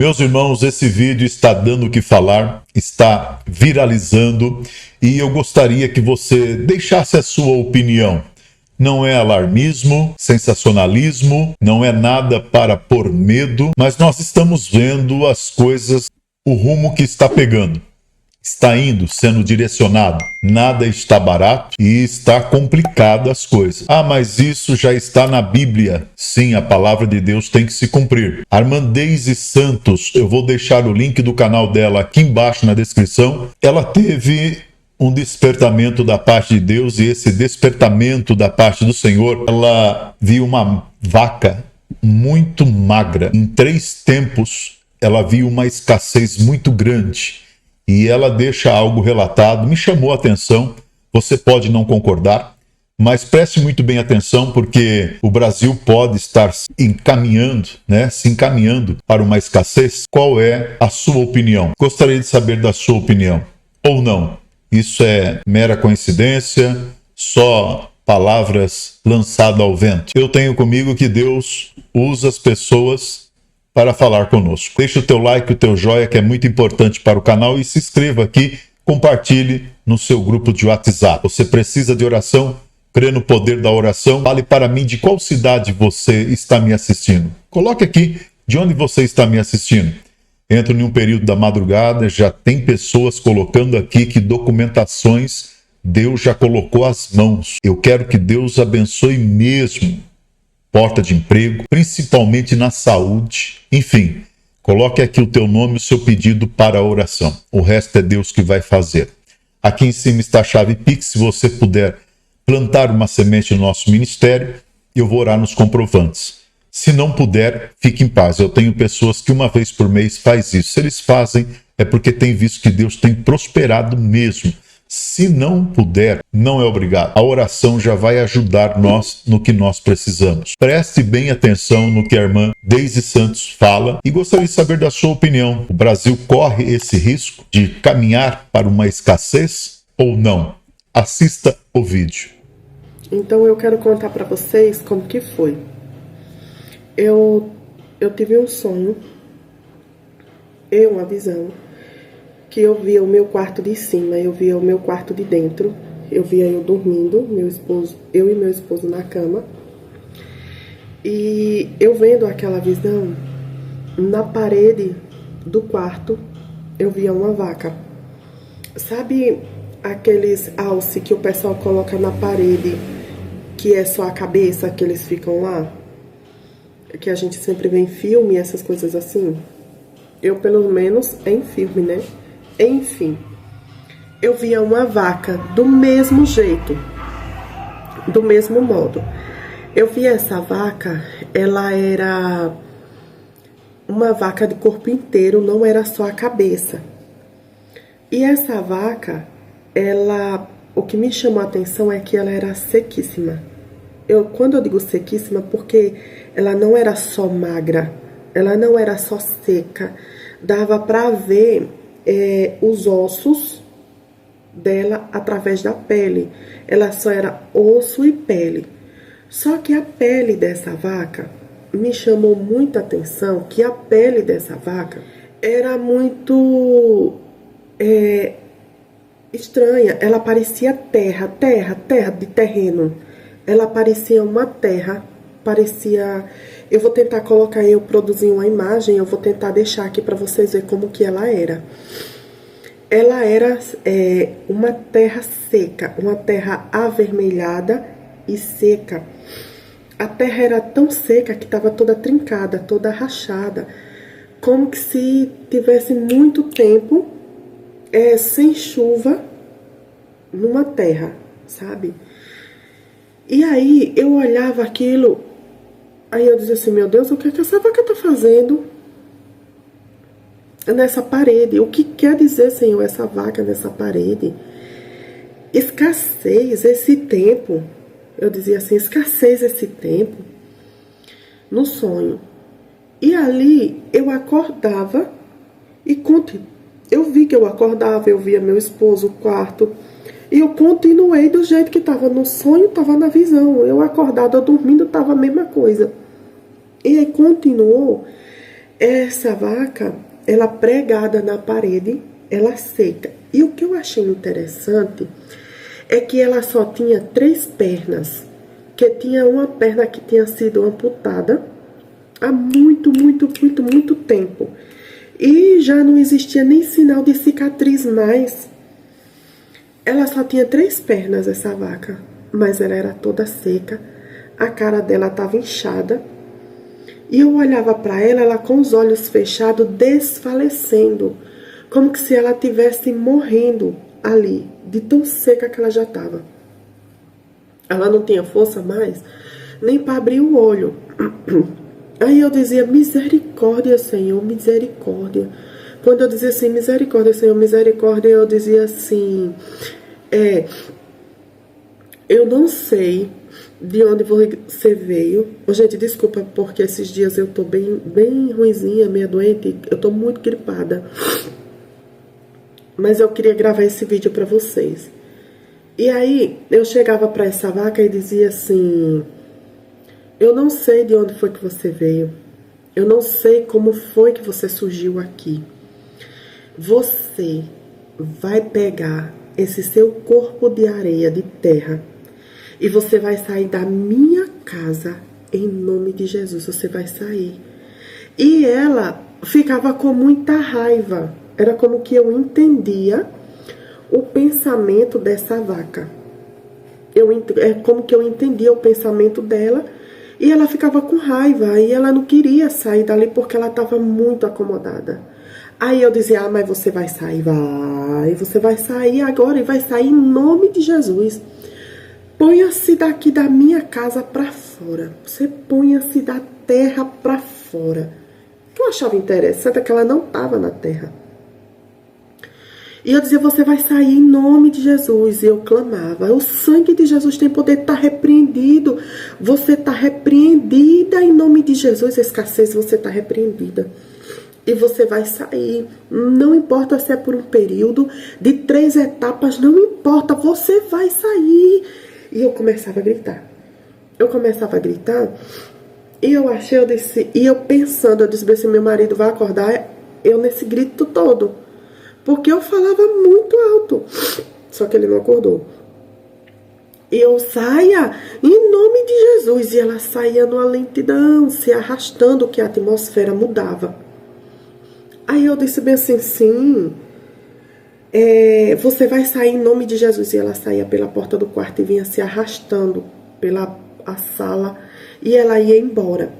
Meus irmãos, esse vídeo está dando o que falar, está viralizando e eu gostaria que você deixasse a sua opinião. Não é alarmismo, sensacionalismo, não é nada para pôr medo, mas nós estamos vendo as coisas, o rumo que está pegando. Está indo, sendo direcionado. Nada está barato e está complicado as coisas. Ah, mas isso já está na Bíblia. Sim, a palavra de Deus tem que se cumprir. Armandeise Santos, eu vou deixar o link do canal dela aqui embaixo na descrição. Ela teve um despertamento da parte de Deus e esse despertamento da parte do Senhor, ela viu uma vaca muito magra. Em 3 tempos, ela viu uma escassez muito grande. E ela deixa algo relatado, me chamou a atenção, você pode não concordar, mas preste muito bem atenção porque o Brasil pode estar se encaminhando para uma escassez. Qual é a sua opinião? Gostaria de saber da sua opinião. Ou não? Isso é mera coincidência, só palavras lançadas ao vento. Eu tenho comigo que Deus usa as pessoas para falar conosco. Deixe o teu like, o teu joia, que é muito importante para o canal, e se inscreva aqui, compartilhe no seu grupo de WhatsApp. Você precisa de oração? Crê no poder da oração? Fale para mim de qual cidade você está me assistindo. Coloque aqui de onde você está me assistindo. Entro em um período da madrugada, já tem pessoas colocando aqui que documentações Deus já colocou às mãos. Eu quero que Deus abençoe mesmo. Porta de emprego, principalmente na saúde. Enfim, coloque aqui o teu nome e o seu pedido para a oração. O resto é Deus que vai fazer. Aqui em cima está a chave Pix. Se você puder plantar uma semente no nosso ministério, eu vou orar nos comprovantes. Se não puder, fique em paz. Eu tenho pessoas que uma vez por mês faz isso. Se eles fazem, é porque tem visto que Deus tem prosperado mesmo. Se não puder, não é obrigado. A oração já vai ajudar nós no que nós precisamos. Preste bem atenção no que a irmã Deise Santos fala e gostaria de saber da sua opinião. O Brasil corre esse risco de caminhar para uma escassez ou não? Assista o vídeo. Então eu quero contar para vocês como que foi. Eu tive um sonho, uma visão, que eu via o meu quarto de cima, eu via o meu quarto de dentro, eu via eu dormindo, eu e meu esposo na cama. E eu vendo aquela visão, na parede do quarto, eu via uma vaca. Sabe aqueles alce que o pessoal coloca na parede, que é só a cabeça, que eles ficam lá? Que a gente sempre vê em filme, essas coisas assim. Eu, pelo menos, em filme, né? Enfim, eu via uma vaca do mesmo jeito, do mesmo modo. Eu via essa vaca, ela era uma vaca de corpo inteiro, não era só a cabeça. E essa vaca, o que me chamou a atenção é que ela era sequíssima. Quando eu digo sequíssima, porque ela não era só magra, ela não era só seca, dava para ver os ossos dela através da pele. Ela só era osso e pele. Só que a pele dessa vaca me chamou muita atenção, que a pele dessa vaca era muito estranha. Ela parecia terra de terreno. Ela parecia uma terra, eu vou tentar colocar, eu produzir uma imagem, eu vou tentar deixar aqui para vocês verem como que ela era. Ela era uma terra seca, uma terra avermelhada e seca. A terra era tão seca que estava toda trincada, toda rachada, como que se tivesse muito tempo sem chuva numa terra, sabe? E aí eu olhava aquilo, aí eu dizia assim, meu Deus, o que é que essa vaca tá fazendo nessa parede? O que quer dizer, Senhor, essa vaca nessa parede? Escassez esse tempo. Eu dizia assim, escassez esse tempo no sonho. E ali eu acordava e eu vi que eu acordava, eu via meu esposo, o quarto. E eu continuei do jeito que estava no sonho, estava na visão. Eu acordada, eu dormindo, estava a mesma coisa. E aí continuou. Essa vaca, ela pregada na parede, ela seca. E o que eu achei interessante é que ela só tinha 3 pernas, que tinha uma perna que tinha sido amputada há muito tempo. E já não existia nem sinal de cicatriz mais. Ela só tinha 3 pernas, essa vaca, mas ela era toda seca, a cara dela estava inchada. E eu olhava para ela, ela com os olhos fechados, desfalecendo, como que se ela estivesse morrendo ali, de tão seca que ela já estava. Ela não tinha força mais, nem para abrir o olho. Aí eu dizia, misericórdia, Senhor, misericórdia. Quando eu dizia assim, misericórdia, Senhor, misericórdia, eu dizia assim, eu não sei de onde você veio. Oh, gente, desculpa, porque esses dias eu tô bem ruinzinha, meio doente, eu tô muito gripada. Mas eu queria gravar esse vídeo pra vocês. E aí, eu chegava pra essa vaca e dizia assim, eu não sei de onde foi que você veio. Eu não sei como foi que você surgiu aqui. Você vai pegar esse seu corpo de areia, de terra, e você vai sair da minha casa, em nome de Jesus, você vai sair. E ela ficava com muita raiva. Era como que eu entendia o pensamento dessa vaca. É como que eu entendia o pensamento dela. E ela ficava com raiva. E ela não queria sair dali porque ela estava muito acomodada. Aí eu dizia, mas você vai sair, vai. Você vai sair agora e vai sair em nome de Jesus. Ponha-se daqui da minha casa para fora. Você ponha-se da terra para fora. O que eu achava interessante é que ela não estava na terra. E eu dizia, você vai sair em nome de Jesus. E eu clamava, o sangue de Jesus tem poder de estar repreendido. Você está repreendida em nome de Jesus. A escassez, você está repreendida. E você vai sair. Não importa se é por um período de 3 etapas, não importa, você vai sair. E eu começava a gritar. E eu disse, e eu pensando, eu disse, se meu marido vai acordar, eu nesse grito todo. Porque eu falava muito alto. Só que ele não acordou. E eu saia em nome de Jesus. E ela saía numa lentidão, se arrastando, que a atmosfera mudava. Aí eu disse bem assim, sim. Você vai sair em nome de Jesus. E ela saía pela porta do quarto e vinha se arrastando pela a sala. E ela ia embora.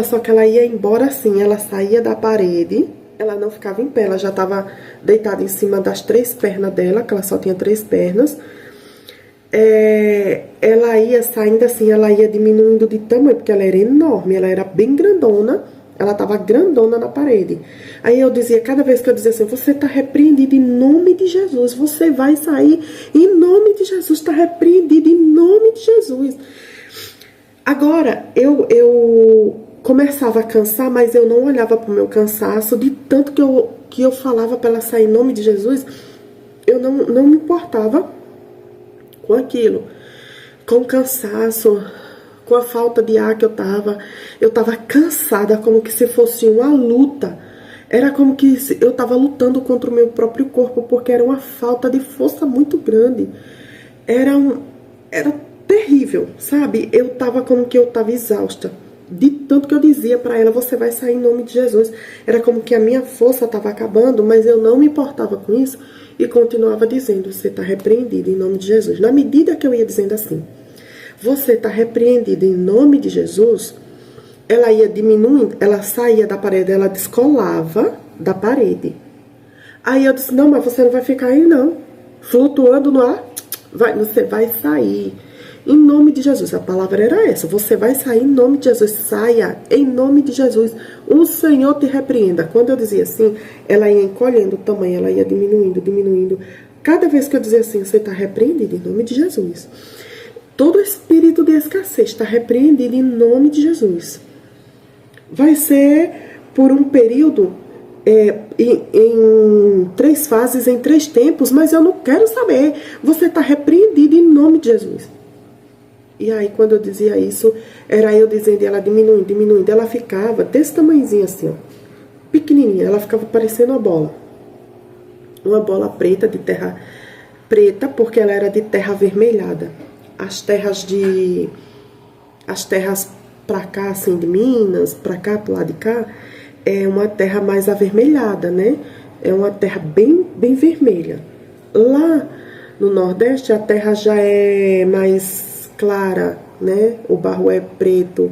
Só que ela ia embora assim. Ela saía da parede. Ela não ficava em pé. Ela já estava deitada em cima das 3 pernas dela. Que ela só tinha 3 pernas. Ela ia saindo assim. Ela ia diminuindo de tamanho. Porque ela era enorme. Ela era bem grandona. Ela estava grandona na parede. Aí eu dizia, cada vez que eu dizia assim, você está repreendido em nome de Jesus. Você vai sair em nome de Jesus. Está repreendido em nome de Jesus. Agora, eu começava a cansar, mas eu não olhava para o meu cansaço. De tanto que eu falava para ela sair em nome de Jesus, eu não me importava com aquilo. Com o cansaço, com a falta de ar que eu estava cansada, como que se fosse uma luta. Era como que eu estava lutando contra o meu próprio corpo, porque era uma falta de força muito grande. Era terrível, sabe? Eu estava como que eu estava exausta. De tanto que eu dizia para ela, você vai sair em nome de Jesus. Era como que a minha força estava acabando, mas eu não me importava com isso e continuava dizendo, você está repreendido em nome de Jesus. Na medida que eu ia dizendo assim, você está repreendido em nome de Jesus, ela ia diminuindo, ela saía da parede, ela descolava da parede. Aí eu disse, não, mas você não vai ficar aí não, flutuando no ar, você vai sair em nome de Jesus. A palavra era essa, você vai sair em nome de Jesus, saia em nome de Jesus, o Senhor te repreenda. Quando eu dizia assim, ela ia encolhendo o tamanho, ela ia diminuindo. Cada vez que eu dizia assim, você está repreendido em nome de Jesus. Todo espírito de escassez está repreendido em nome de Jesus. Vai ser por um período, em 3 fases, em 3 tempos, mas eu não quero saber. Você está repreendido em nome de Jesus. E aí, quando eu dizia isso, era eu dizendo e ela diminuindo, diminuindo. Ela ficava desse tamanhozinho assim, ó, pequenininha. Ela ficava parecendo uma bola preta, de terra preta, porque ela era de terra avermelhada. As terras pra cá, assim, de Minas, pra cá, pro lado de cá, é uma terra mais avermelhada, né? É uma terra bem, bem vermelha. Lá no Nordeste, a terra já é mais clara, né? O barro é preto,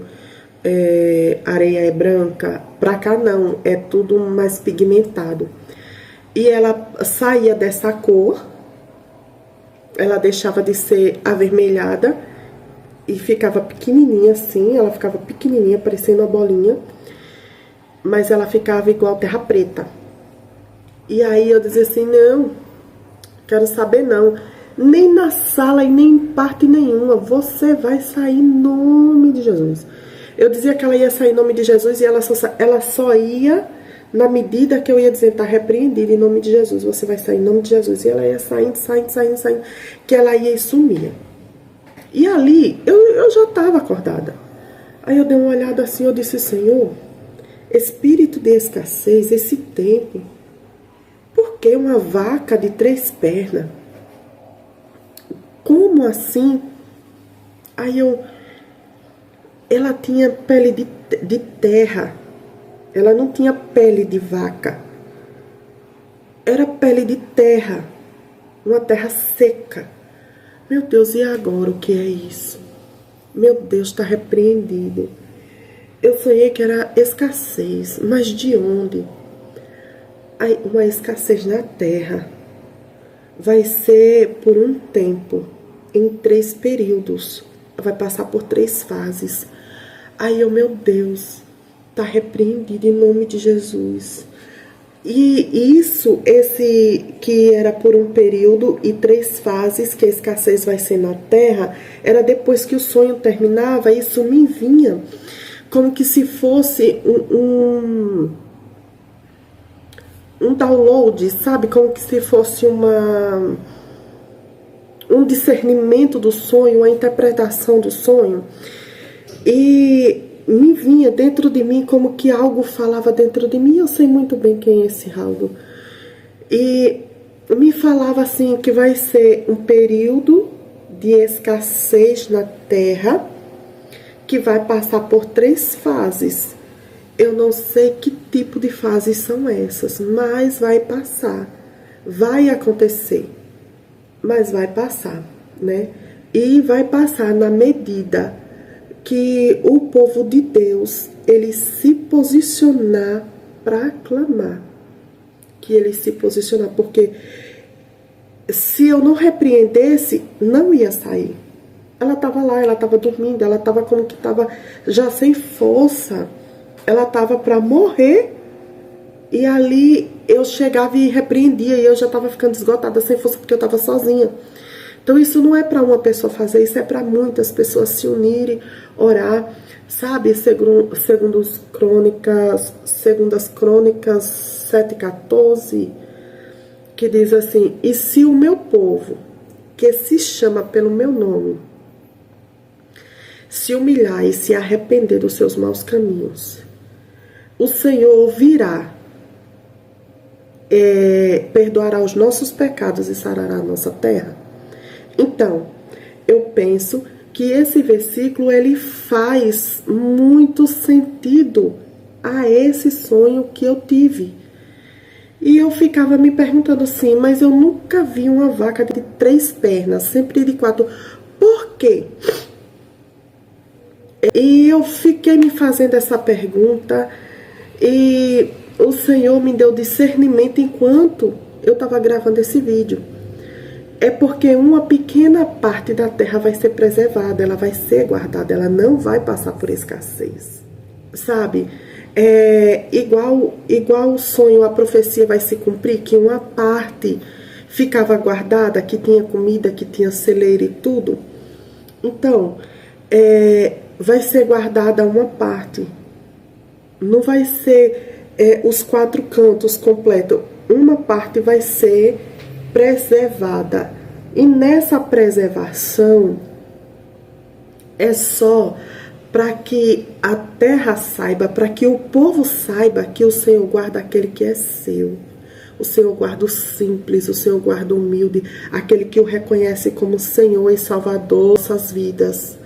a areia é branca. Pra cá não, é tudo mais pigmentado. E ela saía dessa cor, ela deixava de ser avermelhada e ficava pequenininha assim, ela ficava pequenininha, parecendo uma bolinha, mas ela ficava igual terra preta. E aí eu dizia assim, não, quero saber não, nem na sala e nem em parte nenhuma, você vai sair em nome de Jesus. Eu dizia que ela ia sair em nome de Jesus e ela só ia na medida que eu ia dizer, tá repreendida em nome de Jesus, você vai sair em nome de Jesus. E ela ia saindo, que ela ia e sumia. E ali, eu já estava acordada. Aí eu dei uma olhada assim, eu disse, Senhor, espírito de escassez, esse tempo, por que uma vaca de 3 pernas? Como assim? Aí ela tinha pele de terra, ela não tinha pele de vaca, era pele de terra, uma terra seca. Meu Deus, e agora o que é isso? Meu Deus, está repreendido. Eu sonhei que era escassez, mas de onde? Aí, uma escassez na terra. Vai ser por um tempo, em 3 períodos. Vai passar por 3 fases. Aí meu Deus, está repreendido em nome de Jesus. E isso, esse que era por um período e 3 fases, que a escassez vai ser na terra, era depois que o sonho terminava, isso me vinha como que se fosse um download, sabe? Como que se fosse um discernimento do sonho, uma interpretação do sonho. E me vinha dentro de mim como que algo falava dentro de mim. Eu sei muito bem quem é esse algo. E me falava assim que vai ser um período de escassez na terra, que vai passar por 3 fases. Eu não sei que tipo de fases são essas, mas vai passar. Vai acontecer, mas vai passar, né? E vai passar na medida que o povo de Deus, ele se posicionar para clamar. Que ele se posicionar, porque se eu não repreendesse, não ia sair. Ela estava lá, ela estava dormindo, ela estava como que estava já sem força. Ela estava para morrer. E ali eu chegava e repreendia, e eu já estava ficando esgotada, sem força, porque eu estava sozinha. Então isso não é para uma pessoa fazer, isso é para muitas pessoas se unirem, orar, sabe? Segundo as Crônicas 7:14, que diz assim: e se o meu povo, que se chama pelo meu nome, se humilhar e se arrepender dos seus maus caminhos, o Senhor ouvirá, perdoará os nossos pecados e sarará a nossa terra. Então, eu penso que esse versículo, ele faz muito sentido a esse sonho que eu tive. E eu ficava me perguntando assim, mas eu nunca vi uma vaca de 3 pernas, sempre de 4. Por quê? E eu fiquei me fazendo essa pergunta, e o Senhor me deu discernimento enquanto eu estava gravando esse vídeo. É porque uma pequena parte da terra vai ser preservada, ela vai ser guardada, ela não vai passar por escassez, sabe? Igual o sonho, a profecia vai se cumprir, que uma parte ficava guardada, que tinha comida, que tinha celeiro e tudo. Então, vai ser guardada uma parte, não vai ser os 4 cantos completos, uma parte vai ser preservada. E nessa preservação, é só para que a terra saiba, para que o povo saiba que o Senhor guarda aquele que é seu. O Senhor guarda o simples, o Senhor guarda o humilde, aquele que o reconhece como Senhor e Salvador de suas vidas.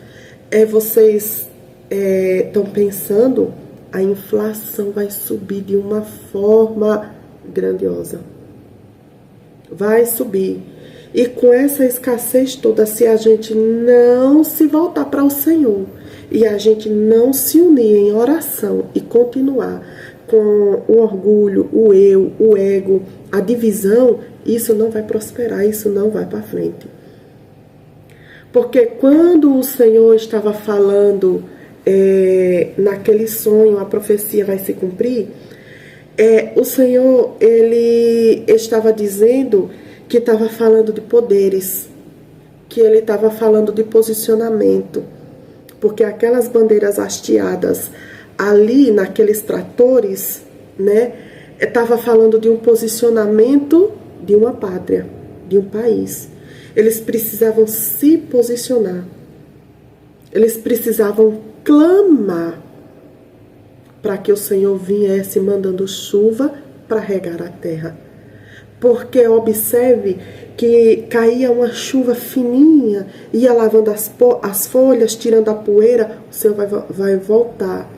Vocês estão pensando, a inflação vai subir de uma forma grandiosa. Vai subir. E com essa escassez toda, se a gente não se voltar para o Senhor e a gente não se unir em oração e continuar com o orgulho, o eu, o ego, a divisão, isso não vai prosperar, isso não vai para frente. Porque quando o Senhor estava falando naquele sonho, a profecia vai se cumprir, o Senhor, ele estava dizendo que estava falando de poderes, que ele estava falando de posicionamento, porque aquelas bandeiras hasteadas ali naqueles tratores, né, estava falando de um posicionamento de uma pátria, de um país. Eles precisavam se posicionar, eles precisavam clamar para que o Senhor viesse mandando chuva para regar a terra. Porque observe que caía uma chuva fininha, ia lavando as folhas, tirando a poeira, o Senhor vai voltar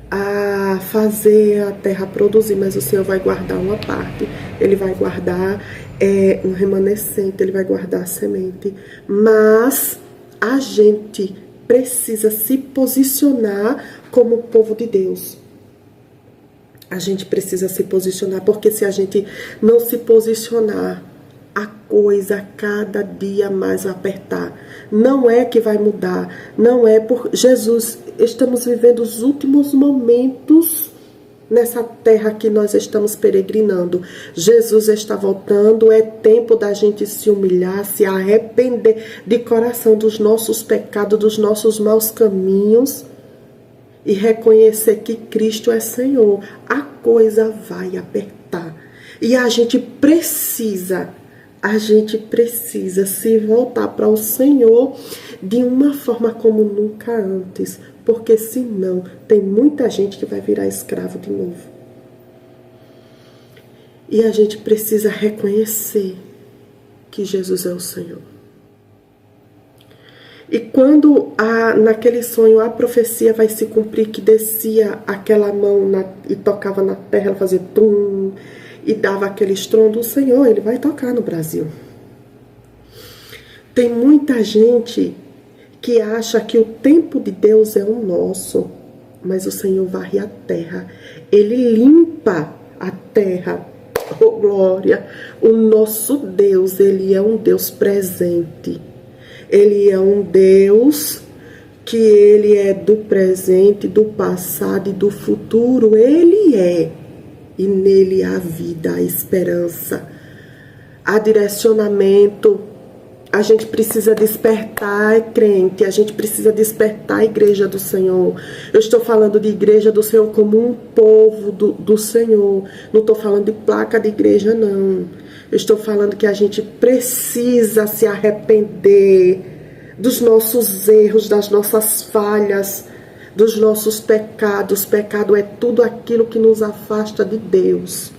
a fazer a terra produzir, mas o Senhor vai guardar uma parte, Ele vai guardar um remanescente, Ele vai guardar a semente. Mas a gente precisa se posicionar como povo de Deus. A gente precisa se posicionar, porque se a gente não se posicionar, a coisa cada dia mais vai apertar. Não é que vai mudar, não é por Jesus. Estamos vivendo os últimos momentos nessa terra que nós estamos peregrinando. Jesus está voltando, é tempo da gente se humilhar, se arrepender de coração dos nossos pecados, dos nossos maus caminhos, e reconhecer que Cristo é Senhor. A coisa vai apertar. E a gente precisa se voltar para o Senhor de uma forma como nunca antes. Porque senão tem muita gente que vai virar escravo de novo. E a gente precisa reconhecer que Jesus é o Senhor. E quando naquele sonho a profecia vai se cumprir, que descia aquela mão e tocava na terra, ela fazia tum, e dava aquele estrondo, o Senhor, Ele vai tocar no Brasil. Tem muita gente que acha que o tempo de Deus é o nosso, mas o Senhor varre a terra, Ele limpa a terra. Oh, glória! O nosso Deus, Ele é um Deus presente. Ele é um Deus que Ele é do presente, do passado e do futuro. Ele é. E nele há vida, há esperança, há direcionamento. A gente precisa despertar, crente. A gente precisa despertar a igreja do Senhor. Eu estou falando de igreja do Senhor como um povo do Senhor. Não estou falando de placa de igreja, não. Eu estou falando que a gente precisa se arrepender dos nossos erros, das nossas falhas, dos nossos pecados. Pecado é tudo aquilo que nos afasta de Deus.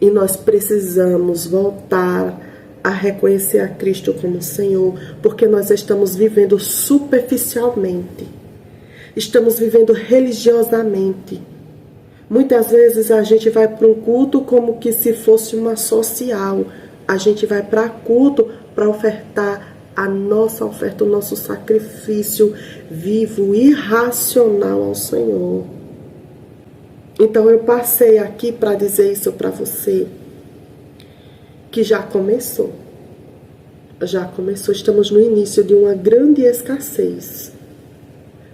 E nós precisamos voltar a reconhecer a Cristo como Senhor, porque nós estamos vivendo superficialmente. Estamos vivendo religiosamente. Muitas vezes a gente vai para um culto como que se fosse uma social. A gente vai para culto para ofertar a nossa oferta, o nosso sacrifício vivo, irracional ao Senhor. Então eu passei aqui para dizer isso para você, que já começou. Já começou, estamos no início de uma grande escassez.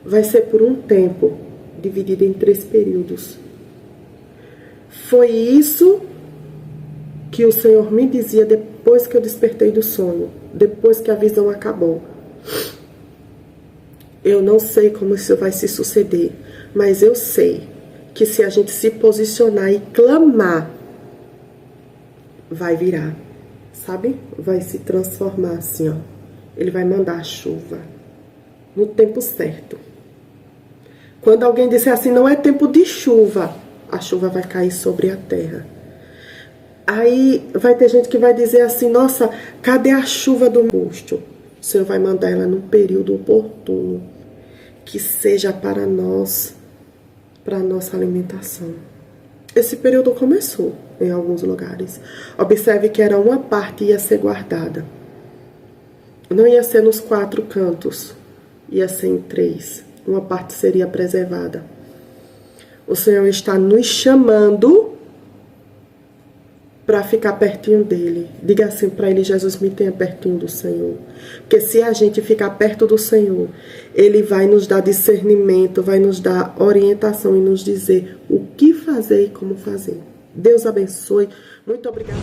Vai ser por um tempo, dividido em 3 períodos. Foi isso que o Senhor me dizia depois que eu despertei do sono, depois que a visão acabou. Eu não sei como isso vai se suceder, mas eu sei que se a gente se posicionar e clamar, vai virar, sabe? Vai se transformar assim, ó. Ele vai mandar a chuva. no tempo certo. Quando alguém disser assim, não é tempo de chuva, a chuva vai cair sobre a terra. Aí vai ter gente que vai dizer assim, nossa, cadê a chuva do agosto? O Senhor vai mandar ela num período oportuno, que seja para nós, para a nossa alimentação. Esse período começou em alguns lugares. Observe que era uma parte ia ser guardada. Não ia ser nos 4 cantos, ia ser em 3. Uma parte seria preservada. O Senhor está nos chamando para ficar pertinho dele. Diga assim para ele, Jesus, me tenha pertinho do Senhor. Porque se a gente ficar perto do Senhor, ele vai nos dar discernimento, vai nos dar orientação e nos dizer o que fazer e como fazer. Deus abençoe. Muito obrigada.